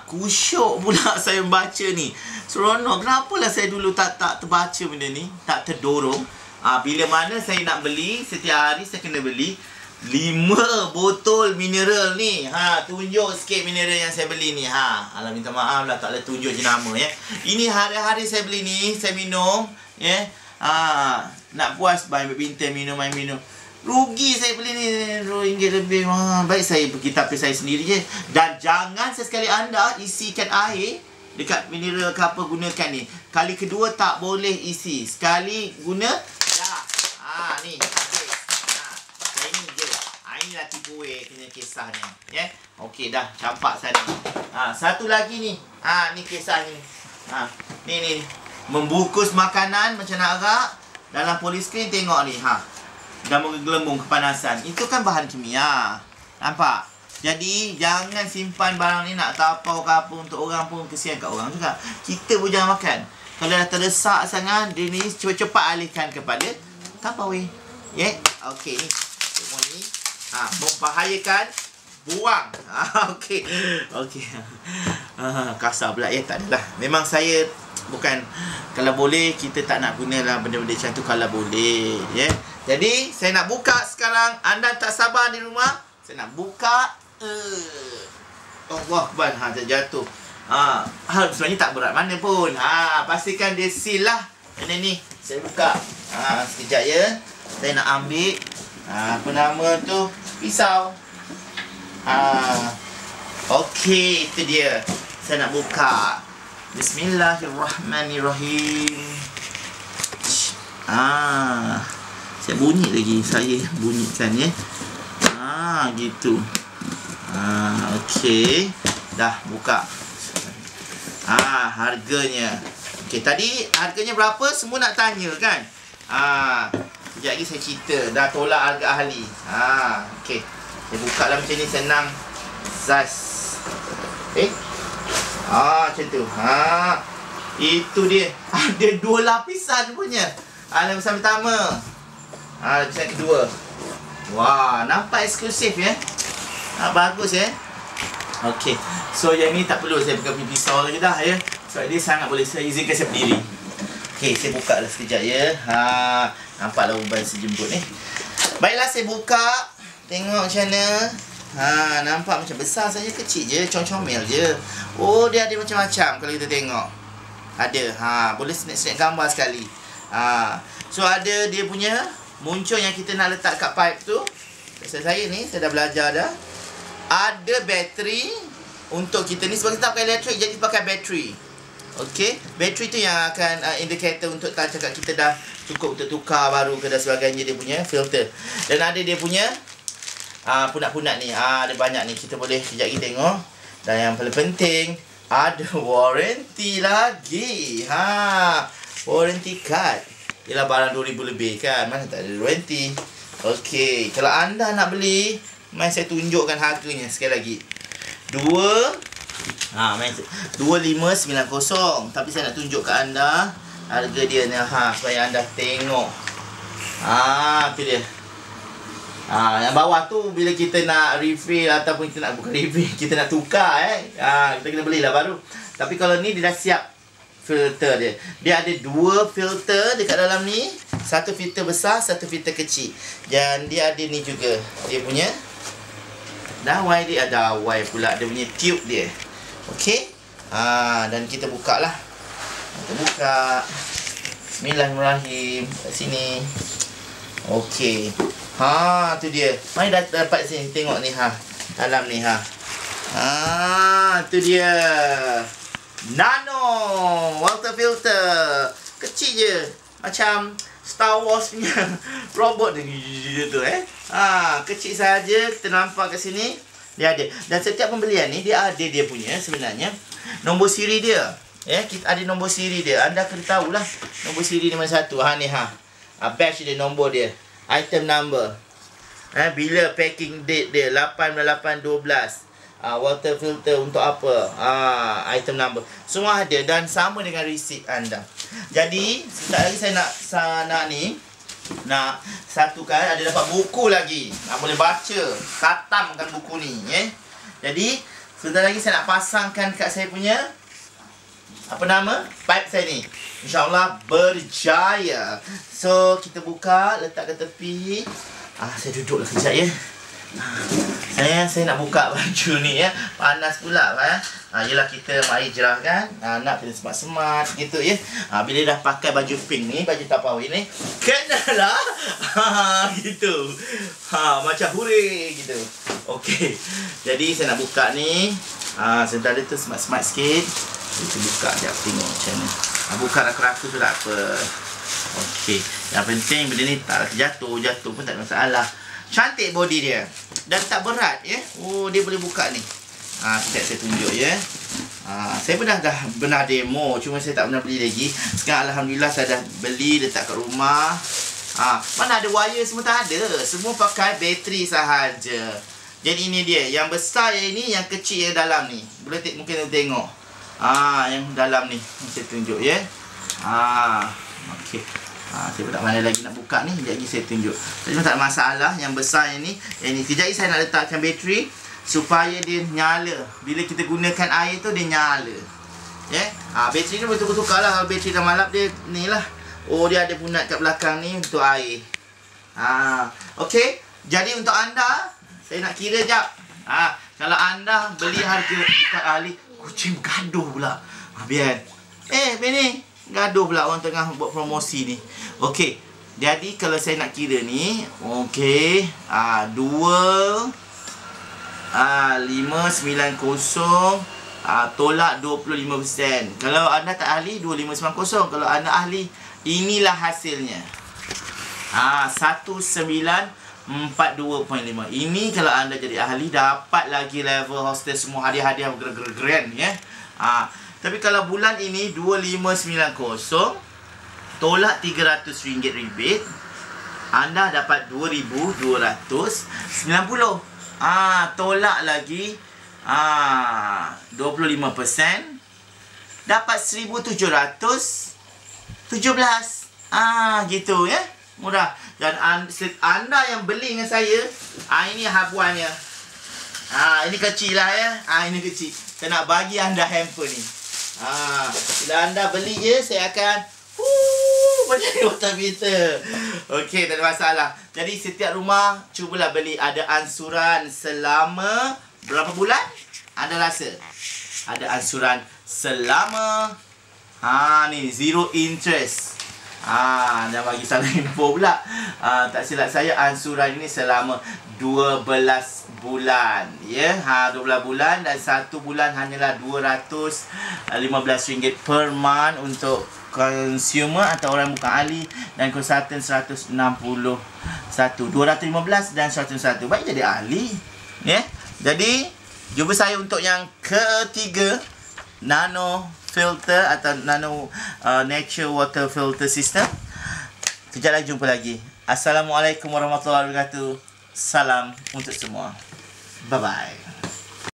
Kusyuk pula saya baca ni. Seronok. Kenapalah saya dulu tak terbaca benda ni, tak terdorong. Bila mana saya nak beli, setiap hari saya kena beli 5 botol mineral ni. Tunjuk sikit mineral yang saya beli ni. Alah, minta maaf lah, tak boleh tunjuk je nama ya. Ini hari-hari saya beli ni, saya minum ya. Nak puas main badminton, minum. Rugi saya beli ni RM2 lebih. Baik saya pergi tapis saya sendiri je. Dan jangan sesekali anda isikan air dekat mineral ke apa gunakan ni. Kali kedua tak boleh isi. Sekali guna dah. Ni habis. Ini je. Inilah tipu punya kisahnya ya. Okey dah campak sana. Satu lagi ni. Ni kisah ni. Ni membungkus makanan macam nak arak dalam polyskrin, tengok ni. Dan menggelembung kepanasan. Itu kan bahan kimia. Nampak? Jadi jangan simpan barang ni nak tapau ke apa untuk orang pun, kesian kat orang juga. Kita pun jangan makan. Kalau dah terdesak sangat, dia ni cepat-cepat alihkan kepada Tupperware. Ya? Okey ni. Semua ni membahayakan, buang. Okey. Kasar pula ya, tak adalah. Memang saya bukan, kalau boleh kita tak nak gunalah benda-benda macam tu kalau boleh ya. Jadi saya nak buka sekarang. Anda tak sabar di rumah, saya nak buka. Allah Akbar. Jatuh. Sebenarnya tak berat mana pun. Pastikan dia seal lah. Ini ni saya buka. Sekejap ya. Saya nak ambil apa nama tu, pisau. Okey, itu dia. Saya nak buka. Bismillahirrahmanirrahim. Saya bunyi lagi. Saya bunyikan ya. Gitu. Okey. Dah buka. Harganya. Okey, tadi harganya berapa? Semua nak tanya kan? Sekejap lagi saya cerita. Dah tolak harga ahli. Okey. Saya buka lah macam ni, senang. Zaz. Macam tu. Itu dia. Ada 2 lapisan punya. Lapisan pertama. Lapisan kedua. Wah, nampak eksklusif ya. Bagus ya. Okey. So yang ni tak perlu saya pakai pisau lagi dah ya. Sebab dia sangat boleh saya izinkan saya berdiri. Okey, saya buka lah sekejap ya. Nampaklah uban sejemput ni. Baiklah, saya buka. Tengok macam mana. Nampak macam besar saja, kecil je, comel je. Dia ada macam-macam kalau kita tengok. Ada. Boleh snap gambar sekali. So ada dia punya muncul yang kita nak letak kat pipe tu. Saya ni, saya dah belajar dah. Ada bateri untuk kita ni, sebab kita tak pakai elektrik, jadi pakai bateri. Okey, bateri tu yang akan indikator untuk tak cakap kita dah cukup untuk tukar baru ke dan sebagainya. Dia punya filter. Dan ada dia punya punat-punat ni. Ada banyak ni, kita boleh sekejap lagi tengok. Dan yang paling penting, ada warranty lagi. Warranty card. Ialah barang 2000 lebih kan, mana tak ada warranty. Okey, kalau anda nak beli, mari saya tunjukkan harganya sekali lagi. 2590. Tapi saya nak tunjuk ke anda harga dia ni, supaya anda tengok. Tu dia. Yang bawah tu bila kita nak refill ataupun kita nak, bukan refill, kita nak tukar kita kena belilah baru. Tapi kalau ni dia dah siap filter dia. Dia ada 2 filter dekat dalam ni. Satu filter besar, satu filter kecil. Dan dia ada ni juga. Dia punya dawai dia, ada dawai pula. Dia punya tube dia. Okey. Dan kita buka lah. Kita buka. Bismillahirrahmanirrahim. Kat sini. Okey. Tu dia. Mari dapat sini. Tengok ni dalam ni tu dia. Nano water filter. Kecil je. Macam Star Wars punya robot tu kecil saja. Kita nampak kat sini. Dia ada. Dan setiap pembelian ni dia ada dia punya sebenarnya nombor siri dia. Kita ada nombor siri dia. Anda kena tahulah nombor siri ni mana satu. Ni batch dia, nombor dia. Item number. Bila packing date dia 8/8/12. Water filter untuk apa, item number semua ada dan sama dengan receipt anda. Jadi sekejap lagi saya nak ni, nak satukan. Ada dapat buku lagi, boleh baca, khatamkan buku ni Jadi Sebentar lagi saya nak pasangkan kat saya punya apa nama? Pipe saya ni. InsyaAllah berjaya. So, kita buka, letak ke tepi. Saya duduklah kejap ya. Saya nak buka baju ni ya. Panas pula yelah kita air jerah kan. Nak kena semat-semat gitu ya. Bila dah pakai baju pink ni, baju Tupperware ni, kenalah gitu. Macam hurray gitu. Okey. Jadi saya nak buka ni. Sebentar dia tu semat-semat sikit. Kita buka sekejap, tengok macam mana. Buka raka-raka tu tak apa. Okey. Yang penting benda ni tak jatuh pun tak ada masalah. Cantik body dia. Dan tak berat ya. Dia boleh buka ni. Sekejap saya tunjuk ya. Saya pernah demo, cuma saya tak pernah beli lagi. Sekarang alhamdulillah saya dah beli, letak kat rumah. Mana ada wire, semua tak ada. Semua pakai bateri sahaja. Jadi ini dia. Yang besar yang ini, yang kecil yang dalam ni. Mungkin tengok. Yang dalam ni. Saya tunjuk ya. Okey. Saya pun tak pandai lagi nak buka ni. Sekejap lagi saya tunjuk. Cuma tak ada masalah. Yang besar yang ni. Sekejap lagi saya nak letakkan bateri supaya dia nyala. Bila kita gunakan air tu, dia nyala. Bateri ni boleh tukar-tukar lah. Kalau bateri dah malap, dia ni lah. Dia ada punat kat belakang ni untuk air. Okey. Jadi untuk anda, saya nak kira jap. Kalau anda beli harga dekat ahli, kucing bergaduh pula. Biar. Bini, gaduh pula orang tengah buat promosi ni. Okey. Jadi kalau saya nak kira ni, okey, 2590 tolak 25%. Kalau anda tak ahli 2590. Kalau anda ahli, inilah hasilnya. 1942.5. Ini kalau anda jadi ahli, dapat lagi level hostel, semua hadiah-hadiah grand ya. Tapi kalau bulan ini 2590 tolak RM300 rebate, anda dapat 2290. Tolak lagi 25%, dapat 1717. Gitu ya. Murah. Dan anda yang beli dengan saya, ini habuannya. Ini kecil lah ya. Ini kecil. Saya nak bagi anda hamper ni. Bila anda beli je, saya akan macam water meter. Okey, tak ada masalah. Jadi setiap rumah cubalah beli. Ada ansuran selama berapa bulan? Anda rasa? Ada ansuran selama ni zero interest. Dah bagi salah info pula. Tak silap saya, ansuran ini selama 12 bulan. Ya, 12 bulan dan 1 bulan hanyalah RM215 per month untuk consumer atau orang bukan ahli, dan consultant 161. 215 dan 101. Baik jadi ahli. Ya. Jadi jumpa saya untuk yang ketiga, nano filter atau nano nature water filter system. Kejap lagi jumpa lagi. Assalamualaikum warahmatullahi wabarakatuh. Salam untuk semua. Bye bye.